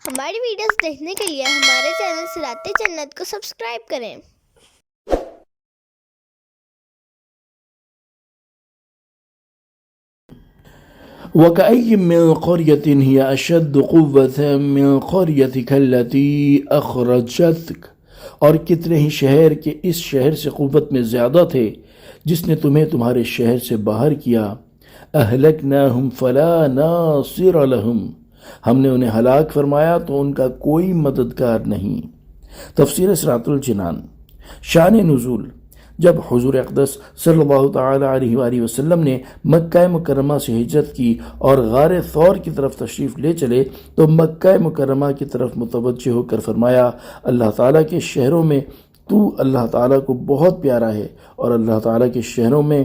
ہماری ویڈیوز دیکھنے کے لیے ہمارے چینل صراط جنت کو سبسکرائب کریں۔ وَكَأَيٍّ مِّن قَرْيَةٍ هِيَ أَشَدُّ قُوَّةً مِّن قَرْيَتِكَ الَّتِي أَخْرَجَتْكَ، اور کتنے ہی شہر کے اس شہر سے قوت میں زیادہ تھے جس نے تمہیں تمہارے شہر سے باہر کیا۔ أَهْلَكْنَاهُمْ فَلَا نَاصِرَ لَهُمْ، ہم نے انہیں ہلاک فرمایا تو ان کا کوئی مددگار نہیں۔ تفسیر صراط الجنان۔ شان نزول: جب حضور اقدس صلی اللہ تعالی علیہ وآلہ وسلم نے مکہ مکرمہ سے ہجرت کی اور غار ثور کی طرف تشریف لے چلے تو مکہ مکرمہ کی طرف متوجہ ہو کر فرمایا، اللہ تعالیٰ کے شہروں میں تو اللہ تعالیٰ کو بہت پیارا ہے اور اللہ تعالیٰ کے شہروں میں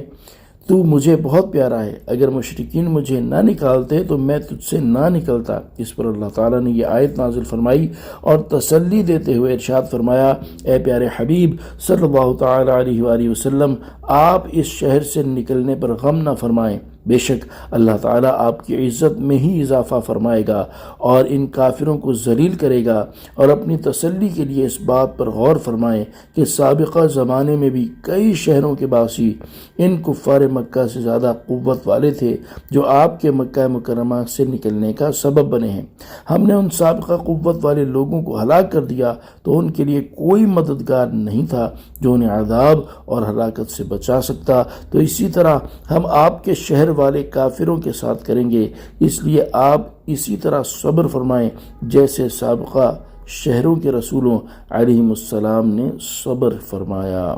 تو مجھے بہت پیارا ہے۔ اگر مشرکین مجھے نہ نکالتے تو میں تجھ سے نہ نکلتا۔ اس پر اللہ تعالیٰ نے یہ آیت نازل فرمائی اور تسلی دیتے ہوئے ارشاد فرمایا، اے پیارے حبیب صلی اللہ تعالی علیہ وآلہ وسلم، آپ اس شہر سے نکلنے پر غم نہ فرمائیں، بے شک اللہ تعالیٰ آپ کی عزت میں ہی اضافہ فرمائے گا اور ان کافروں کو ذلیل کرے گا۔ اور اپنی تسلی کے لیے اس بات پر غور فرمائیں کہ سابقہ زمانے میں بھی کئی شہروں کے باسی ان کفار مکہ سے زیادہ قوت والے تھے جو آپ کے مکہ مکرمہ سے نکلنے کا سبب بنے ہیں۔ ہم نے ان سابقہ قوت والے لوگوں کو ہلاک کر دیا تو ان کے لیے کوئی مددگار نہیں تھا جو انہیں عذاب اور ہلاکت سے بچا سکتا، تو اسی طرح ہم آپ کے شہر والے کافروں کے ساتھ کریں گے، اس لیے آپ اسی طرح صبر فرمائیں جیسے سابقہ شہروں کے رسولوں علیہم السلام نے صبر فرمایا۔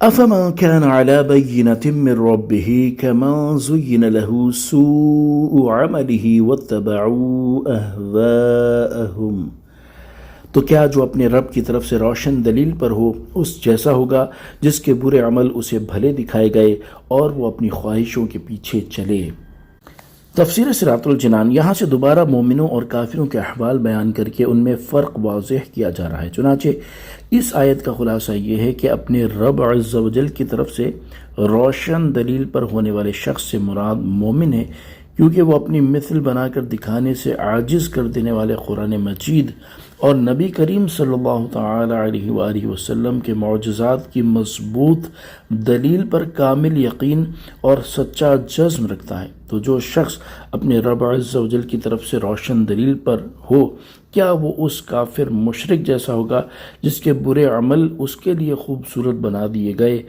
أَفَمَنْ كَانَ عَلَى بَيِّنَةٍ مِّن رَبِّهِ كَمَنْ زُيِّنَ لَهُ سُوءُ عَمَلِهِ وَاتَّبَعُوا أَهْوَاءَهُمْ، تو کیا جو اپنے رب کی طرف سے روشن دلیل پر ہو اس جیسا ہوگا جس کے برے عمل اسے بھلے دکھائے گئے اور وہ اپنی خواہشوں کے پیچھے چلے۔ تفسیر صراط الجنان۔ یہاں سے دوبارہ مومنوں اور کافروں کے احوال بیان کر کے ان میں فرق واضح کیا جا رہا ہے۔ چنانچہ اس آیت کا خلاصہ یہ ہے کہ اپنے رب عز و جل کی طرف سے روشن دلیل پر ہونے والے شخص سے مراد مومن ہے، کیونکہ وہ اپنی مثل بنا کر دکھانے سے عاجز کر دینے والے قرآن مجید اور نبی کریم صلی اللہ تعالی علیہ وآلہ وسلم کے معجزات کی مضبوط دلیل پر کامل یقین اور سچا جزم رکھتا ہے۔ تو جو شخص اپنے رب عز و جل کی طرف سے روشن دلیل پر ہو، کیا وہ اس کافر مشرک جیسا ہوگا جس کے برے عمل اس کے لیے خوبصورت بنا دیے گئے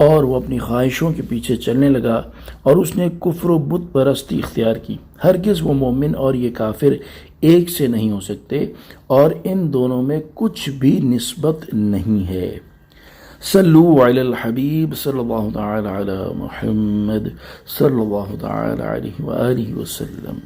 اور وہ اپنی خواہشوں کے پیچھے چلنے لگا اور اس نے کفر و بت پرستی اختیار کی؟ ہرگز وہ مومن اور یہ کافر ایک سے نہیں ہو سکتے اور ان دونوں میں کچھ بھی نسبت نہیں ہے۔ صلو علی الحبیب صلی اللہ تعالی علی محمد صلی اللہ تعالی علیہ وآلہ وسلم۔